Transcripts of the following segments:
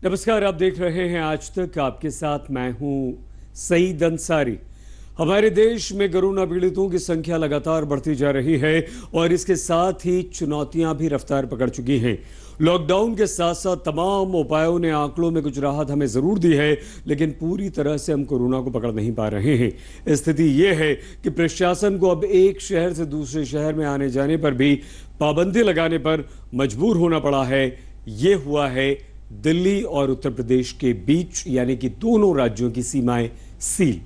नमस्कार, आप देख रहे हैं आज तक। आपके साथ मैं हूं सईद अंसारी। हमारे देश में कोरोना पीड़ितों की संख्या लगातार बढ़ती जा रही है और इसके साथ ही चुनौतियां भी रफ्तार पकड़ चुकी हैं। लॉकडाउन के साथ साथ तमाम उपायों ने आंकड़ों में कुछ राहत हमें जरूर दी है, लेकिन पूरी तरह से हम कोरोना को पकड़ नहीं पा रहे हैं। स्थिति यह है कि प्रशासन को अब एक शहर से दूसरे शहर में आने जाने पर भी पाबंदी लगाने पर मजबूर होना पड़ा है। ये हुआ है दिल्ली और उत्तर प्रदेश के बीच, यानी कि दोनों राज्यों की सीमाएं सील।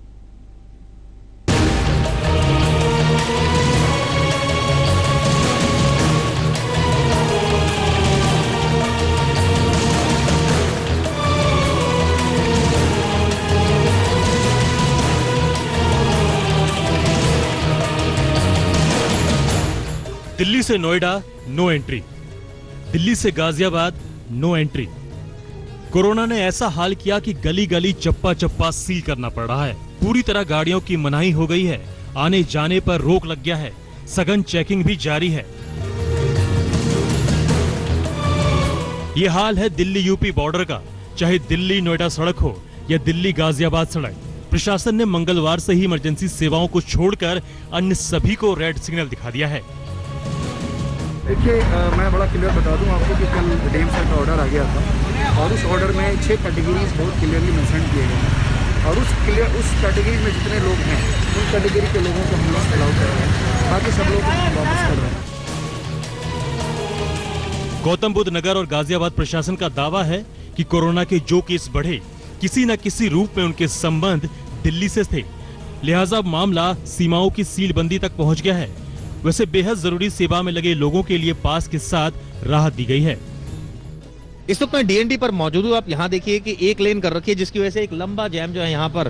दिल्ली से नोएडा नो एंट्री, दिल्ली से गाजियाबाद नो एंट्री। कोरोना ने ऐसा हाल किया कि गली गली चप्पा चप्पा सील करना पड़ रहा है। पूरी तरह गाड़ियों की मनाही हो गई है, आने जाने पर रोक लग गया है, सघन चेकिंग भी जारी है। ये हाल है दिल्ली यूपी बॉर्डर का, चाहे दिल्ली नोएडा सड़क हो या दिल्ली गाजियाबाद सड़क। प्रशासन ने मंगलवार से ही इमरजेंसी सेवाओं को छोड़कर अन्य सभी को रेड सिग्नल दिखा दिया है। देखिए, मैं बड़ा क्लियर बता दूं आपको कि कल डीएम सर का ऑर्डर आ गया था और उस ऑर्डर में 6 कैटेगरीज बहुत क्लियरली मेंशन किए गए हैं और उस कैटेगरी में जितने लोग हैं उन कैटेगरी के लोगों को हम लोग अलाउ कर रहे हैं, बाकी सब लोग वापस कर रहे हैं। गौतम बुद्ध नगर और गाजियाबाद प्रशासन का दावा है कि कोरोना के जो केस बढ़े, किसी न किसी रूप में उनके संबंध दिल्ली से थे, लिहाजा मामला सीमाओं की सीलबंदी तक पहुंच गया है। वैसे बेहद जरूरी सेवा में लगे लोगों के लिए पास के साथ राहत दी गई है। इस वक्त मैं डीएनडी पर मौजूद हूँ। आप यहाँ देखिए कि एक लेन कर रखी है, जिसकी वजह से एक लंबा जैम जो है यहाँ पर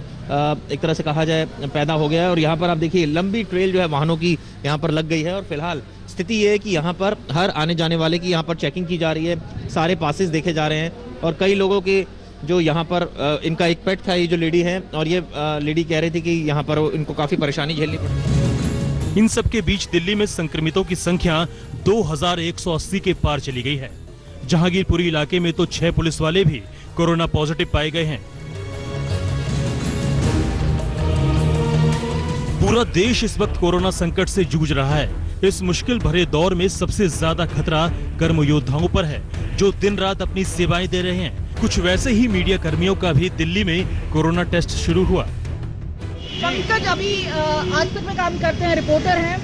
एक तरह से कहा जाए पैदा हो गया है। और यहाँ पर आप देखिए लंबी ट्रेल जो है वाहनों की यहाँ पर लग गई है और फिलहाल स्थिति ये है कि यहाँ पर हर आने जाने वाले की यहाँ पर चेकिंग की जा रही है, सारे पासेस देखे जा रहे हैं और कई लोगों के जो यहाँ पर इनका एक पेट था, ये जो लेडी है और ये लेडी कह रही थी कि यहाँ पर इनको काफी परेशानी झेलनी पड़ी। इन सब के बीच दिल्ली में संक्रमितों की संख्या 2180 के पार चली गई है। जहांगीरपुरी इलाके में तो 6 पुलिस वाले भी कोरोना पॉजिटिव पाए गए हैं। पूरा देश इस वक्त कोरोना संकट से जूझ रहा है। इस मुश्किल भरे दौर में सबसे ज्यादा खतरा कर्म योद्धाओं पर है, जो दिन रात अपनी सेवाएं दे रहे हैं। कुछ वैसे ही मीडिया कर्मियों का भी दिल्ली में कोरोना टेस्ट शुरू हुआ। पंकज अभी आज तक में काम करते हैं, रिपोर्टर हैं,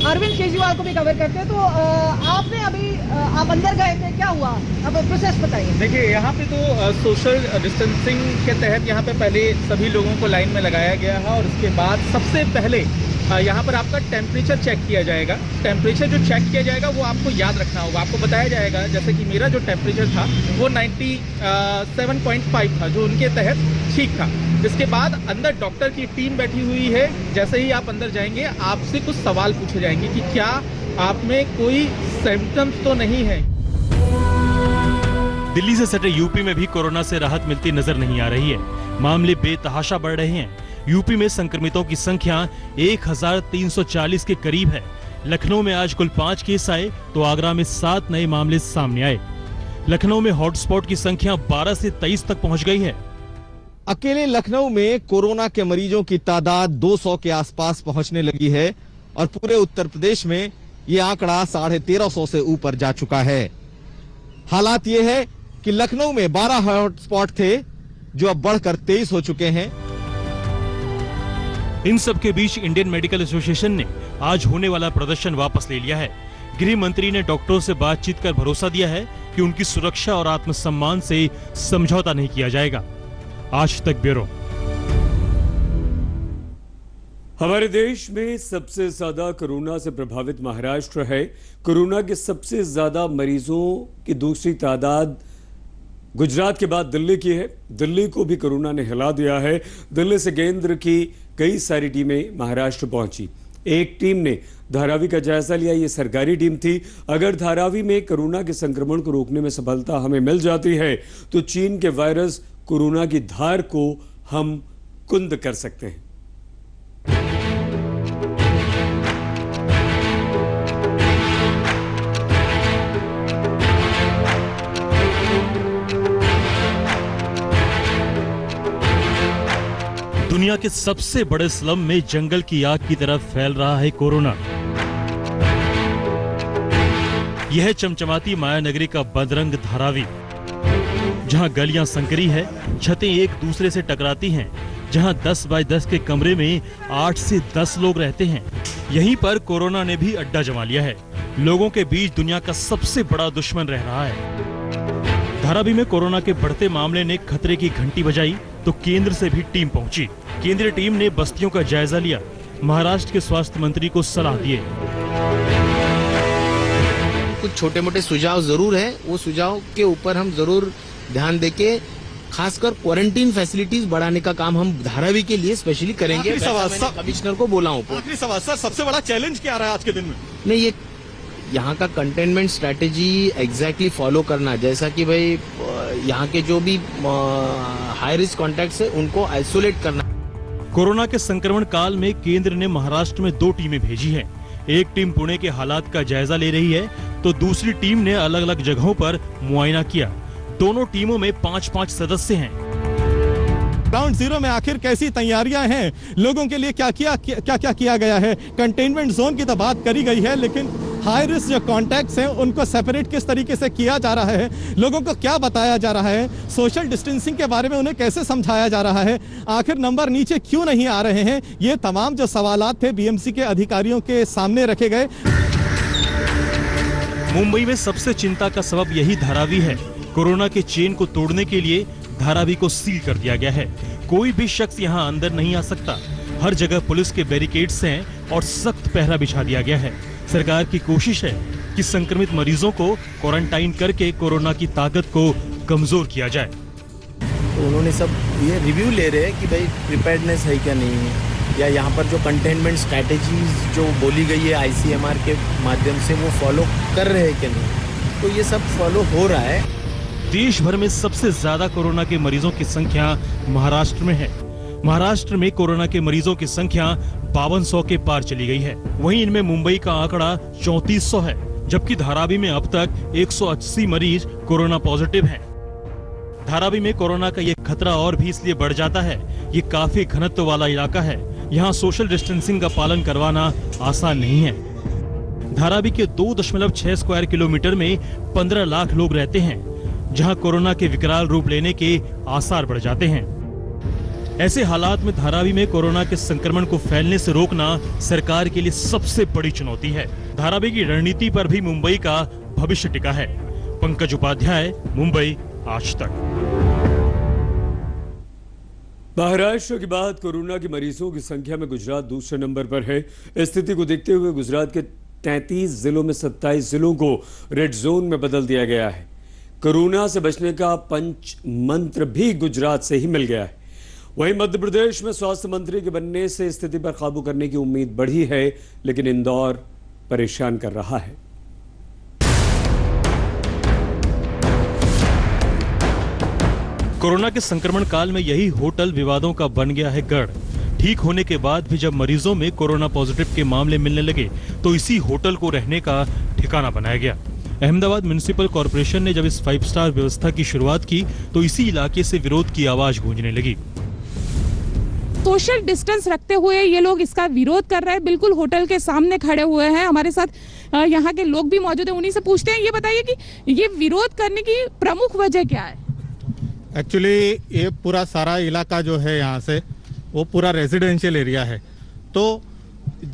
अरविंद केजरीवाल को भी कवर करते हैं। तो आपने अभी आप अंदर गए थे, क्या हुआ, अब प्रोसेस बताइए। देखिए, यहाँ पे तो सोशल डिस्टेंसिंग के तहत यहाँ पे पहले सभी लोगों को लाइन में लगाया गया है और उसके बाद सबसे पहले यहाँ पर आपका टेम्परेचर चेक किया जाएगा। टेम्परेचर जो चेक किया जाएगा वो आपको याद रखना होगा। आपको बताया जाएगा, जैसे कि मेरा जो टेम्परेचर था वो 97.5 था, जो उनके तहत ठीक था। इसके बाद अंदर डॉक्टर की टीम बैठी हुई है। जैसे ही आप अंदर जाएंगे आपसे कुछ सवाल पूछे जाएंगे कि क्या आप में कोई सिम्टम्स तो नहीं है। दिल्ली से सटे यूपी में भी कोरोना से राहत मिलती नजर नहीं आ रही है। मामले बेतहाशा बढ़ रहे हैं। यूपी में संक्रमितों की संख्या 1340 के करीब है। लखनऊ में आज कुल 5 केस आए तो आगरा में 7 नए मामले सामने आए। लखनऊ में हॉटस्पॉट की संख्या 12 से 23 तक पहुंच गई है। अकेले लखनऊ में कोरोना के मरीजों की तादाद 200 के आसपास पहुंचने लगी है और पूरे उत्तर प्रदेश में ये आंकड़ा 1350 से ऊपर जा चुका है। हालात ये है कि लखनऊ में 12 हॉटस्पॉट थे जो अब बढ़कर 23 हो चुके हैं। इन सब के बीच इंडियन मेडिकल एसोसिएशन ने आज होने वाला प्रदर्शन वापस ले लिया है। गृह मंत्री ने डॉक्टरों से बातचीत कर भरोसा दिया है कि उनकी सुरक्षा और आत्मसम्मान से समझौता नहीं किया जाएगा। आज तक ब्यूरो। हमारे देश में सबसे ज्यादा कोरोना से प्रभावित महाराष्ट्र है। कोरोना के सबसे ज्यादा मरीजों की दूसरी तादाद गुजरात के बाद दिल्ली की है। दिल्ली को भी कोरोना ने हिला दिया है। दिल्ली से केंद्र की कई सारी टीमें महाराष्ट्र पहुंची। एक टीम ने धारावी का जायजा लिया, ये सरकारी टीम थी। अगर धारावी में कोरोना के संक्रमण को रोकने में सफलता हमें मिल जाती है तो चीन के वायरस कोरोना की धार को हम कुंद कर सकते हैं। दुनिया के सबसे बड़े स्लम में जंगल की आग की तरफ फैल रहा है कोरोना। यह चमचमाती माया नगरी का बदरंग धारावी, जहां गलियां संकरी है, छतें एक दूसरे से टकराती हैं, जहां 10 बाय 10 के कमरे में 8 से 10 लोग रहते हैं। यहीं पर कोरोना ने भी अड्डा जमा लिया है। लोगों के बीच दुनिया का सबसे बड़ा दुश्मन रह रहा है। धारावी में कोरोना के बढ़ते मामले ने खतरे की घंटी बजाई तो केंद्र से भी टीम पहुंची। केंद्रीय टीम ने बस्तियों का जायजा लिया, महाराष्ट्र के स्वास्थ्य मंत्री को सलाह दिए। कुछ छोटे मोटे सुझाव जरूर है, वो सुझाव के ऊपर हम जरूर ध्यान देके खासकर क्वारंटीन फैसिलिटीज बढ़ाने का काम हम धारावी के लिए स्पेशली करेंगे। कमिश्नर को बोला हूँ। आखिरी सवाल सर, सबसे बड़ा चैलेंज क्या रहा है आज के दिन में? नहीं, ये यहाँ का कंटेनमेंट स्ट्रेटेजी एग्जैक्टली फॉलो करना, जैसा कि भाई यहाँ के जो भी हाई रिस्क कॉन्टैक्ट्स है उनको आइसोलेट करना। कोरोना के संक्रमण काल में केंद्र ने महाराष्ट्र में 2 टीमें भेजी हैं। एक टीम पुणे के हालात का जायजा ले रही है तो दूसरी टीम ने अलग अलग जगहों पर मुआयना किया। दोनों टीमों में 5-5 सदस्य हैं। ग्राउंड जीरो में आखिर कैसी तैयारियां हैं, लोगों के लिए क्या किया गया है? कंटेनमेंट जोन की तो बात करी गई है, लेकिन हाई रिस्क जो कॉन्टैक्ट्स हैं उनको सेपरेट किस तरीके से किया जा रहा है, लोगों को क्या बताया जा रहा है, सोशल डिस्टेंसिंग के बारे में उन्हें कैसे समझाया जा रहा है, आखिर नंबर नीचे क्यों नहीं आ रहे हैं, ये तमाम जो सवालात थे बीएमसी के अधिकारियों के सामने रखे गए। मुंबई में सबसे चिंता का सबब यही धारावी है। कोरोना के चेन को तोड़ने के लिए धारावी को सील कर दिया गया है। कोई भी शख्स यहां अंदर नहीं आ सकता। हर जगह पुलिस के बैरिकेड्स हैं और सख्त पहरा बिछा दिया गया है। सरकार की कोशिश है कि संक्रमित मरीजों को क्वारंटाइन करके कोरोना की ताकत को कमजोर किया जाए। तो उन्होंने सब ये रिव्यू ले रहे हैं कि भाई प्रिपेयर्डनेस है क्या नहीं है, या यहाँ पर जो कंटेनमेंट स्ट्रैटेजीज जो बोली गई है ICMR के माध्यम से वो फॉलो कर रहे हैं क्या नहीं। तो ये सब फॉलो हो रहा है। देश भर में सबसे ज्यादा कोरोना के मरीजों की संख्या महाराष्ट्र में है। महाराष्ट्र में कोरोना के मरीजों की संख्या 5200 के पार चली गई है। वहीं इनमें मुंबई का आंकड़ा 3400 है, जबकि धारावी में अब तक 180 मरीज कोरोना पॉजिटिव हैं। धारावी में कोरोना का ये खतरा और भी इसलिए बढ़ जाता है, ये काफी घनत्व वाला इलाका है। यहाँ सोशल डिस्टेंसिंग का पालन करवाना आसान नहीं है। धारावी के 2.6 स्क्वायर किलोमीटर में 15 लाख लोग रहते हैं, जहां कोरोना के विकराल रूप लेने के आसार बढ़ जाते हैं। ऐसे हालात में धारावी में कोरोना के संक्रमण को फैलने से रोकना सरकार के लिए सबसे बड़ी चुनौती है। धारावी की रणनीति पर भी मुंबई का भविष्य टिका है। पंकज उपाध्याय, मुंबई, आज तक। महाराष्ट्र के बाद कोरोना के मरीजों की संख्या में गुजरात दूसरे नंबर पर है। स्थिति को देखते हुए गुजरात के 33 जिलों में 27 जिलों को रेड जोन में बदल दिया गया है। कोरोना से बचने का पंच मंत्र भी गुजरात से ही मिल गया है। वहीं मध्य प्रदेश में स्वास्थ्य मंत्री के बनने से स्थिति पर काबू करने की उम्मीद बढ़ी है, लेकिन इंदौर परेशान कर रहा है। कोरोना के संक्रमण काल में यही होटल विवादों का बन गया है गढ़। ठीक होने के बाद भी जब मरीजों में कोरोना पॉजिटिव के मामले मिलने लगे तो इसी होटल को रहने का ठिकाना बनाया गया। अहमदाबाद म्युनिसिपल कॉर्पोरेशन ने जब इस 5 स्टार व्यवस्था की शुरुआत की तो इसी इलाके से विरोध की आवाज गूंजने लगी। सोशल डिस्टेंस रखते हुए ये लोग इसका विरोध कर रहे हैं। बिल्कुल होटल के सामने खड़े हुए हैं। हमारे साथ यहाँ के लोग भी मौजूद हैं, उन्हीं से पूछते हैं। ये बताइए कि ये विरोध करने की प्रमुख वजह क्या है? एक्चुअली ये पूरा सारा इलाका जो है यहाँ से वो पूरा रेजिडेंशियल एरिया है, तो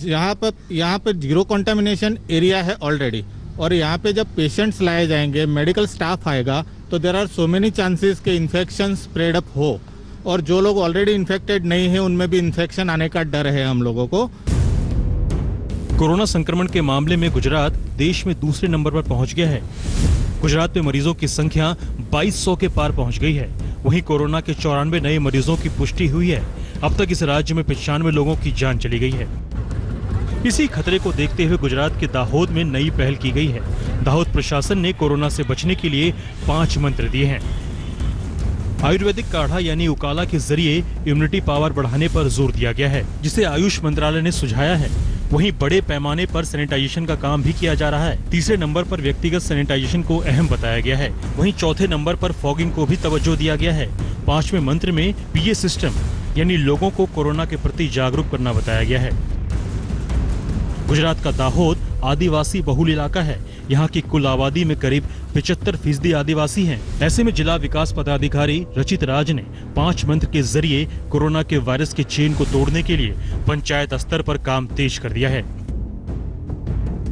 यहाँ पर जीरो कंटामिनेशन एरिया है ऑलरेडी, और यहाँ पे जब पेशेंट्स लाए जाएंगे, मेडिकल स्टाफ आएगा, तो there are so many chances के इन्फेक्शन स्प्रेड अप हो, और जो लोग ऑलरेडी इन्फेक्टेड नहीं है उनमें भी इन्फेक्शन आने का डर है हम लोगों को। कोरोना संक्रमण के मामले में गुजरात देश में दूसरे नंबर पर पहुंच गया है। गुजरात में मरीजों की संख्या 2200 के पार पहुंच गई है। वहीं कोरोना के 94 नए मरीजों की पुष्टि हुई है। अब तक इस राज्य में 95 लोगों की जान चली गई है। इसी खतरे को देखते हुए गुजरात के दाहोद में नई पहल की गई है। दाहोद प्रशासन ने कोरोना से बचने के लिए 5 मंत्र दिए हैं। आयुर्वेदिक काढ़ा यानी उकाला के जरिए इम्यूनिटी पावर बढ़ाने पर जोर दिया गया है, जिसे आयुष मंत्रालय ने सुझाया है। वहीं बड़े पैमाने पर सैनिटाइजेशन का काम भी किया जा रहा है। तीसरे नंबर पर व्यक्तिगत सैनिटाइजेशन को अहम बताया गया है। वहीं चौथे नंबर पर फॉगिंग को भी तवज्जो दिया गया है। 5वें मंत्र में PA सिस्टम यानी लोगों को कोरोना के प्रति जागरूक करना बताया गया है। गुजरात का दाहोद आदिवासी बहुल इलाका है। यहाँ की कुल आबादी में करीब 75% आदिवासी हैं। ऐसे में जिला विकास पदाधिकारी रचित राज ने 5 मंत्र के जरिए कोरोना के वायरस के चेन को तोड़ने के लिए पंचायत स्तर पर काम तेज कर दिया है।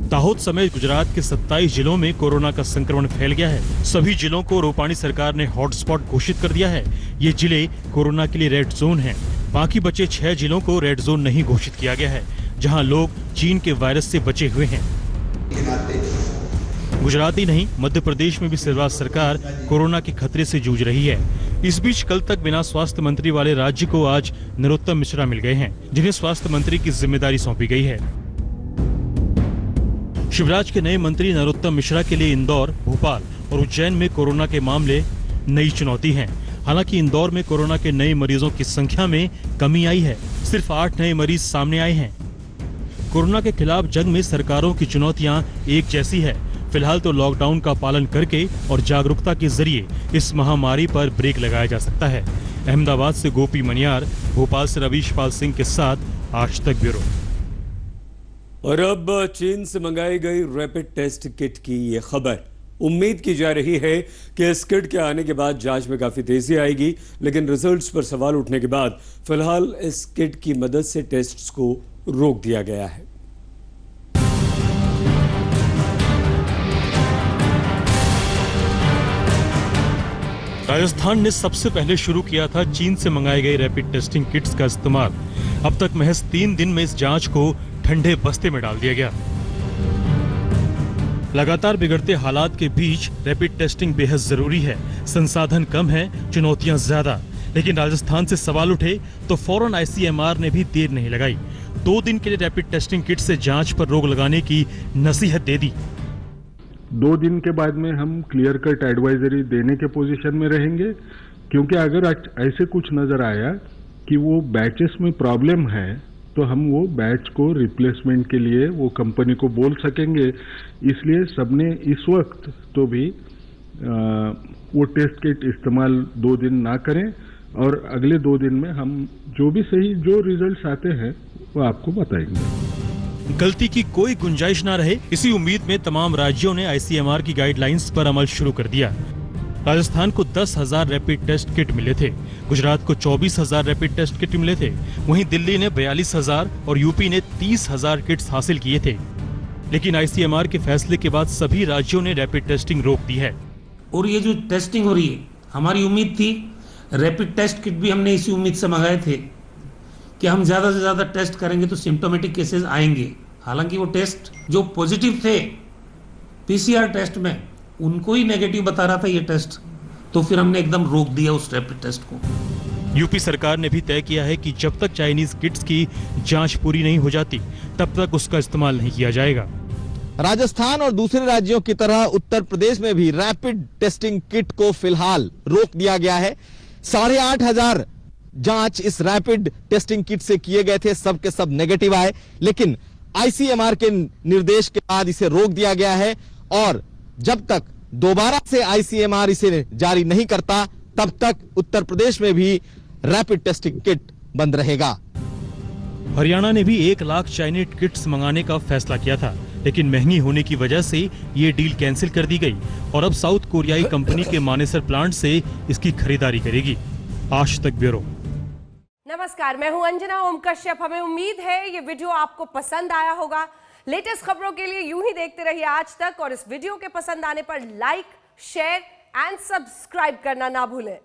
दाहोद समेत गुजरात के 27 जिलों में कोरोना का संक्रमण फैल गया है। सभी जिलों को रूपाणी सरकार ने हॉटस्पॉट घोषित कर दिया है। ये जिले कोरोना के लिए रेड जोन हैं। बाकी बचे 6 जिलों को रेड जोन नहीं घोषित किया गया है, जहां लोग चीन के वायरस से बचे हुए हैं। गुजरात ही नहीं, मध्य प्रदेश में भी शिवराज सरकार कोरोना के खतरे से जूझ रही है। इस बीच कल तक बिना स्वास्थ्य मंत्री वाले राज्य को आज नरोत्तम मिश्रा मिल गए हैं, जिन्हें स्वास्थ्य मंत्री की जिम्मेदारी सौंपी गई है। शिवराज के नए मंत्री नरोत्तम मिश्रा के लिए इंदौर, भोपाल और उज्जैन में कोरोना के मामले नई चुनौती हैं। हालांकि इंदौर में कोरोना के नए मरीजों की संख्या में कमी आई है। सिर्फ 8 नए मरीज सामने आए हैं। कोरोना के खिलाफ जंग में सरकारों की चुनौतियां एक जैसी है। फिलहाल तो लॉकडाउन का पालन करके और जागरूकता के जरिए इस महामारी पर ब्रेक लगाया जा सकता है। अहमदाबाद से गोपी मनियार, भोपाल से रवीश पाल सिंह के साथ आज तक ब्यूरो। और अब चीन से मंगाई गई रैपिड टेस्ट किट की ये खबर। उम्मीद की जा रही है कि इस किट के आने के बाद जांच में काफी तेजी आएगी, लेकिन रिजल्ट्स पर सवाल उठने के बाद फिलहाल इस किट की मदद से टेस्ट्स को रोक दिया गया है। राजस्थान ने सबसे पहले शुरू किया था चीन से मंगाई गई रैपिड टेस्टिंग किट्स का इस्तेमाल। अब तक महज 3 दिन में इस जांच को ठंडे बस्ते में डाल दिया गया। लगातार बिगड़ते हालात के बीच रैपिड टेस्टिंग बेहद जरूरी है। संसाधन कम है, चुनौतियां ज्यादा। लेकिन राजस्थान से सवाल उठे तो फौरन आईसीएमआर ने भी देर नहीं लगाई। 2 दिन के लिए रैपिड टेस्टिंग किट से जांच पर रोक लगाने की नसीहत दे दी। 2 दिन के बाद में हम क्लियर कट एडवाइजरी देने के पोजीशन में रहेंगे, क्योंकि अगर ऐसे कुछ नजर आया कि वो बैचेस में प्रॉब्लम है तो हम वो बैच को रिप्लेसमेंट के लिए वो कंपनी को बोल सकेंगे। इसलिए सबने इस वक्त तो भी वो टेस्ट किट इस्तेमाल 2 दिन ना करें, और अगले 2 दिन में हम जो भी सही जो रिजल्ट्स आते हैं वो आपको बताएंगे। गलती की कोई गुंजाइश ना रहे, इसी उम्मीद में तमाम राज्यों ने आईसीएमआर की गाइडलाइंस पर अमल शुरू कर दिया। राजस्थान को 10,000 रैपिड टेस्ट किट मिले थे, गुजरात को 24,000 रैपिड टेस्ट किट मिले थे, वहीं दिल्ली ने 42,000 और यूपी ने 30,000 किट्स हासिल किए थे। लेकिन आईसीएमआर के फैसले के बाद सभी राज्यों ने रैपिड टेस्टिंग रोक दी है। और ये जो टेस्टिंग हो रही है, हमारी उम्मीद थी, रैपिड टेस्ट किट भी हमने इसी उम्मीद से मंगाए थे कि हम ज़्यादा से ज़्यादा टेस्ट करेंगे तो सिम्टोमेटिक केसेस आएंगे। हालांकि वो टेस्ट जो पॉजिटिव थे पीसीआर टेस्ट में, उनको ही नेगेटिव बता रहा था ये टेस्ट, तो फिर हमने एकदम रोक दिया उस रैपिड टेस्ट को। यूपी सरकार ने भी तय किया है कि जब तक चाइनीज किट्स की जांच पूरी नहीं हो जाती तब तक उसका इस्तेमाल नहीं किया जाएगा। राजस्थान और दूसरे राज्यों की तरह उत्तर प्रदेश में भी रैपिड टेस्टिंग किट को फिलहाल रोक दिया गया है। 8,500 जांच इस रैपिड टेस्टिंग किट से किए गए थे, सब के सब नेगेटिव आए, लेकिन आईसीएमआर के निर्देश के बाद इसे रोक दिया गया है और जब तक दोबारा से आईसीएमआर इसे जारी नहीं करता तब तक उत्तर प्रदेश में भी रैपिड टेस्टिंग किट बंद रहेगा। हरियाणा ने भी 1 लाख चाइनीज किट्स मंगाने का फैसला किया था, लेकिन महंगी होने की वजह से ये डील कैंसिल कर दी गई और अब साउथ कोरियाई कंपनी के मानेसर प्लांट से इसकी खरीदारी करेगी। आज तक ब्यूरो। नमस्कार, मैं हूं अंजना ओम कश्यप। हमें उम्मीद है ये वीडियो आपको पसंद आया होगा। लेटेस्ट खबरों के लिए यूं ही देखते रहिए आज तक, और इस वीडियो के पसंद आने पर लाइक, शेयर एंड सब्सक्राइब करना ना भूलें।